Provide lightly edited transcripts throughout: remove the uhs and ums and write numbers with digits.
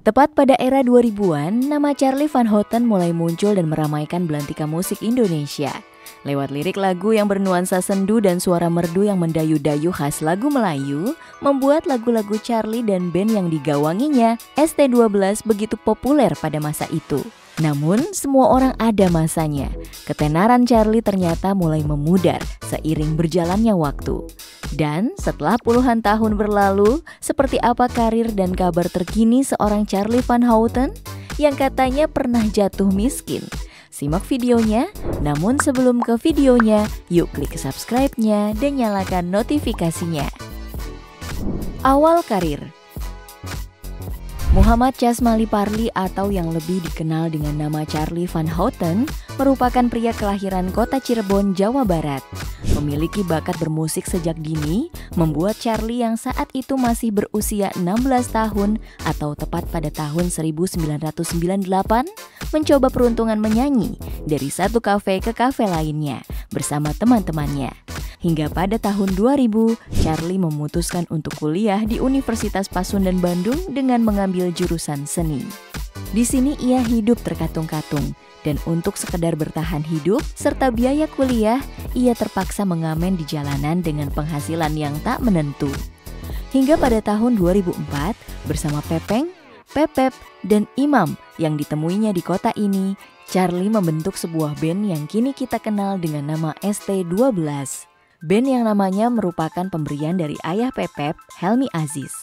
Tepat pada era 2000-an, nama Charly Van Houten mulai muncul dan meramaikan belantika musik Indonesia. Lewat lirik lagu yang bernuansa sendu dan suara merdu yang mendayu-dayu khas lagu Melayu, membuat lagu-lagu Charly dan band yang digawanginya, ST12, begitu populer pada masa itu. Namun, semua orang ada masanya. Ketenaran Charly ternyata mulai memudar seiring berjalannya waktu. Dan setelah puluhan tahun berlalu, seperti apa karir dan kabar terkini seorang Charly Van Houten yang katanya pernah jatuh miskin? Simak videonya, namun sebelum ke videonya, yuk klik subscribe-nya dan nyalakan notifikasinya. Awal karir. Muhammad Casmali Parli atau yang lebih dikenal dengan nama Charly Van Houten merupakan pria kelahiran kota Cirebon, Jawa Barat. Memiliki bakat bermusik sejak dini, membuat Charly yang saat itu masih berusia 16 tahun atau tepat pada tahun 1998 mencoba peruntungan menyanyi dari satu kafe ke kafe lainnya bersama teman-temannya. Hingga pada tahun 2000, Charly memutuskan untuk kuliah di Universitas Pasundan Bandung dengan mengambil jurusan seni. Di sini ia hidup terkatung-katung, dan untuk sekedar bertahan hidup serta biaya kuliah, ia terpaksa mengamen di jalanan dengan penghasilan yang tak menentu. Hingga pada tahun 2004, bersama Pepeng, Pepep, dan Imam yang ditemuinya di kota ini, Charly membentuk sebuah band yang kini kita kenal dengan nama ST12. Band yang namanya merupakan pemberian dari ayah Pepep, Helmi Aziz.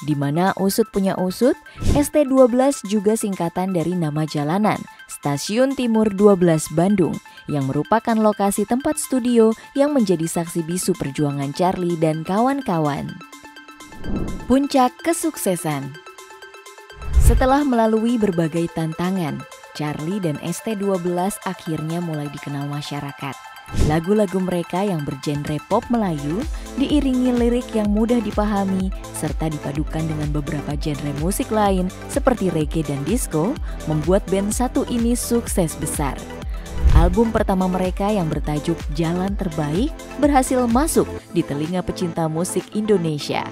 Di mana usut punya usut, ST12 juga singkatan dari nama jalanan, Stasiun Timur 12 Bandung, yang merupakan lokasi tempat studio yang menjadi saksi bisu perjuangan Charly dan kawan-kawan. Puncak kesuksesan. Setelah melalui berbagai tantangan, Charly dan ST12 akhirnya mulai dikenal masyarakat. Lagu-lagu mereka yang bergenre pop Melayu diiringi lirik yang mudah dipahami serta dipadukan dengan beberapa genre musik lain seperti reggae dan disco membuat band satu ini sukses besar. Album pertama mereka yang bertajuk Jalan Terbaik berhasil masuk di telinga pecinta musik Indonesia.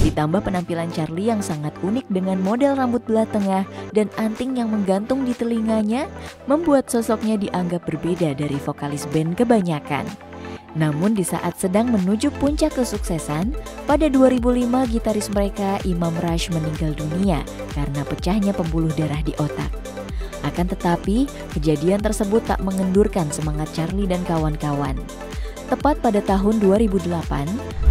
Ditambah penampilan Charly yang sangat unik dengan model rambut belah tengah dan anting yang menggantung di telinganya, membuat sosoknya dianggap berbeda dari vokalis band kebanyakan. Namun di saat sedang menuju puncak kesuksesan, pada 2005 gitaris mereka Imam Rush meninggal dunia karena pecahnya pembuluh darah di otak. Akan tetapi, kejadian tersebut tak mengendurkan semangat Charly dan kawan-kawan. Tepat pada tahun 2008,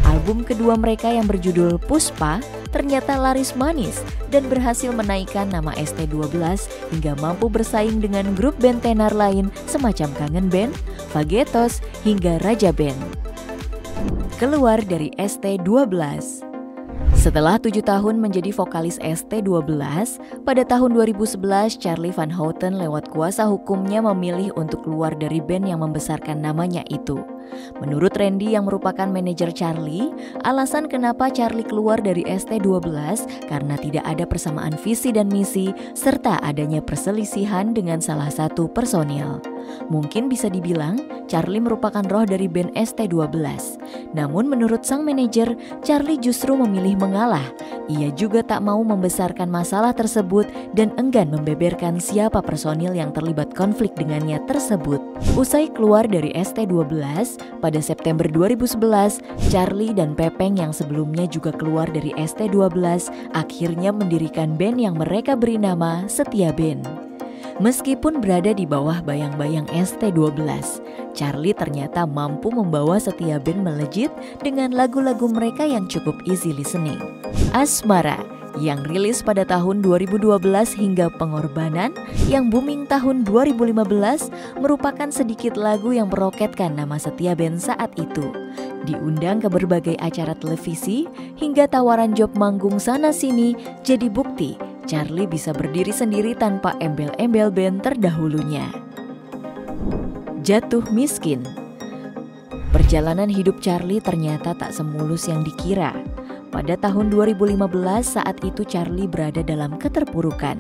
album kedua mereka yang berjudul Puspa ternyata laris manis dan berhasil menaikkan nama ST12 hingga mampu bersaing dengan grup band tenar lain semacam Kangen Band, Fagetos, hingga Raja Band. Keluar dari ST12. Setelah 7 tahun menjadi vokalis ST12, pada tahun 2011 Charly Van Houten lewat kuasa hukumnya memilih untuk keluar dari band yang membesarkan namanya itu. Menurut Randy yang merupakan manajer Charly, alasan kenapa Charly keluar dari ST12 karena tidak ada persamaan visi dan misi serta adanya perselisihan dengan salah satu personil. Mungkin bisa dibilang Charly merupakan roh dari band ST12. Namun menurut sang manajer, Charly justru memilih mengalah. Ia juga tak mau membesarkan masalah tersebut dan enggan membeberkan siapa personil yang terlibat konflik dengannya tersebut. Usai keluar dari ST12, pada September 2011, Charly dan Pepeng yang sebelumnya juga keluar dari ST12 akhirnya mendirikan band yang mereka beri nama Setia Band. Meskipun berada di bawah bayang-bayang ST12, Charly ternyata mampu membawa Setia Band melejit dengan lagu-lagu mereka yang cukup easy listening. Asmara yang rilis pada tahun 2012 hingga Pengorbanan yang booming tahun 2015 merupakan sedikit lagu yang meroketkan nama Setia Band saat itu. Diundang ke berbagai acara televisi hingga tawaran job manggung sana-sini jadi bukti Charly bisa berdiri sendiri tanpa embel-embel band terdahulunya. Jatuh miskin. Perjalanan hidup Charly ternyata tak semulus yang dikira. Pada tahun 2015 saat itu Charly berada dalam keterpurukan.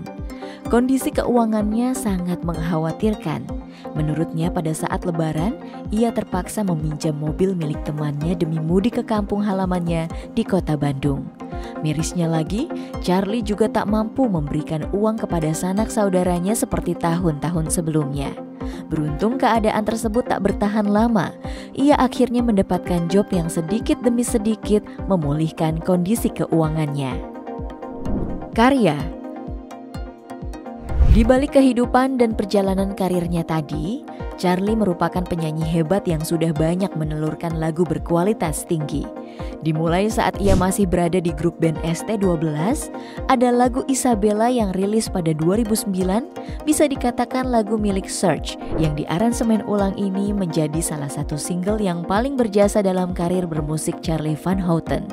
Kondisi keuangannya sangat mengkhawatirkan. Menurutnya pada saat lebaran, ia terpaksa meminjam mobil milik temannya demi mudik ke kampung halamannya di kota Bandung. Mirisnya lagi, Charlie juga tak mampu memberikan uang kepada sanak saudaranya seperti tahun-tahun sebelumnya. Beruntung keadaan tersebut tak bertahan lama. Ia akhirnya mendapatkan job yang sedikit demi sedikit memulihkan kondisi keuangannya. Karya. Di balik kehidupan dan perjalanan karirnya tadi, Charlie merupakan penyanyi hebat yang sudah banyak menelurkan lagu berkualitas tinggi. Dimulai saat ia masih berada di grup band ST12, ada lagu Isabella yang rilis pada 2009, bisa dikatakan lagu milik Search yang diaransemen ulang ini menjadi salah satu single yang paling berjasa dalam karir bermusik Charlie Van Houten.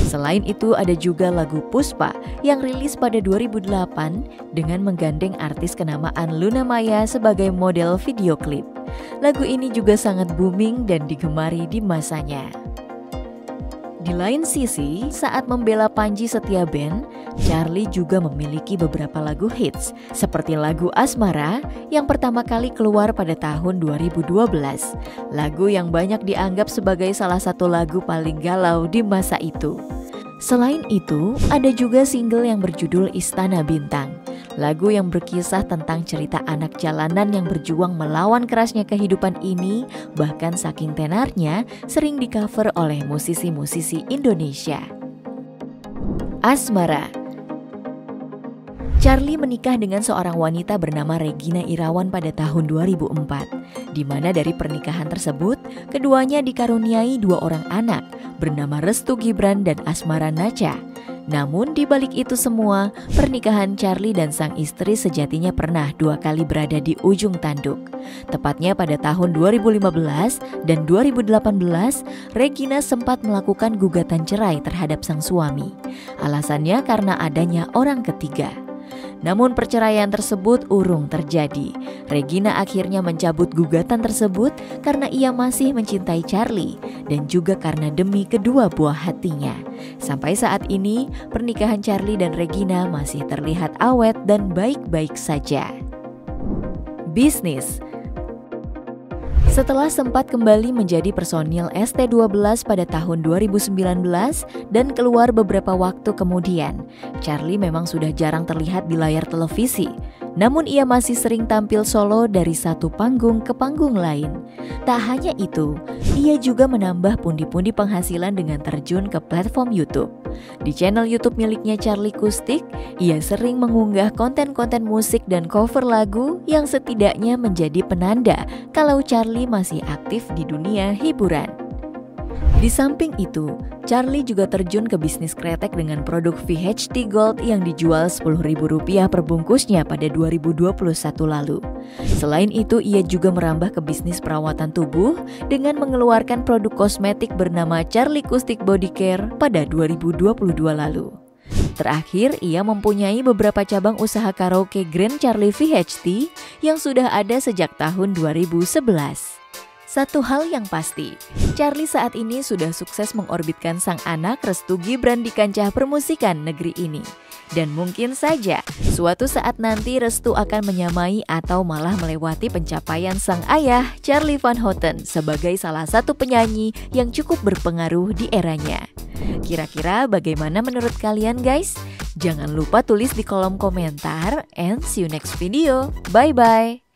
Selain itu ada juga lagu Puspa yang rilis pada 2008 dengan menggandeng artis kenamaan Luna Maya sebagai model video klip. Lagu ini juga sangat booming dan digemari di masanya. Di lain sisi, saat membela Panji Setiaband, Charlie juga memiliki beberapa lagu hits seperti lagu Asmara yang pertama kali keluar pada tahun 2012. Lagu yang banyak dianggap sebagai salah satu lagu paling galau di masa itu. Selain itu, ada juga single yang berjudul Istana Bintang. Lagu yang berkisah tentang cerita anak jalanan yang berjuang melawan kerasnya kehidupan ini, bahkan saking tenarnya sering di-cover oleh musisi-musisi Indonesia. Asmara. Charlie menikah dengan seorang wanita bernama Regina Irawan pada tahun 2004, di mana dari pernikahan tersebut, keduanya dikaruniai 2 orang anak bernama Restu Gibran dan Asmara Nacha. Namun di balik itu semua, pernikahan Charlie dan sang istri sejatinya pernah 2 kali berada di ujung tanduk. Tepatnya pada tahun 2015 dan 2018, Regina sempat melakukan gugatan cerai terhadap sang suami. Alasannya karena adanya orang ketiga. Namun perceraian tersebut urung terjadi. Regina akhirnya mencabut gugatan tersebut karena ia masih mencintai Charlie dan juga karena demi kedua buah hatinya. Sampai saat ini, pernikahan Charlie dan Regina masih terlihat awet dan baik-baik saja. Bisnis. Setelah sempat kembali menjadi personil ST12 pada tahun 2019 dan keluar beberapa waktu kemudian, Charlie memang sudah jarang terlihat di layar televisi. Namun ia masih sering tampil solo dari satu panggung ke panggung lain. Tak hanya itu, ia juga menambah pundi-pundi penghasilan dengan terjun ke platform YouTube. Di channel YouTube miliknya Charlie Kustik, ia sering mengunggah konten-konten musik dan cover lagu yang setidaknya menjadi penanda kalau Charlie masih aktif di dunia hiburan. Di samping itu, Charlie juga terjun ke bisnis kretek dengan produk VHT Gold yang dijual Rp10.000 per bungkusnya pada 2021 lalu. Selain itu, ia juga merambah ke bisnis perawatan tubuh dengan mengeluarkan produk kosmetik bernama Charlie Kustik Body Care pada 2022 lalu. Terakhir, ia mempunyai beberapa cabang usaha karaoke Grand Charlie VHT yang sudah ada sejak tahun 2011. Satu hal yang pasti, Charlie saat ini sudah sukses mengorbitkan sang anak Restu Gibran di kancah permusikan negeri ini. Dan mungkin saja, suatu saat nanti Restu akan menyamai atau malah melewati pencapaian sang ayah Charlie Van Houten sebagai salah satu penyanyi yang cukup berpengaruh di eranya. Kira-kira bagaimana menurut kalian guys? Jangan lupa tulis di kolom komentar and see you next video. Bye-bye!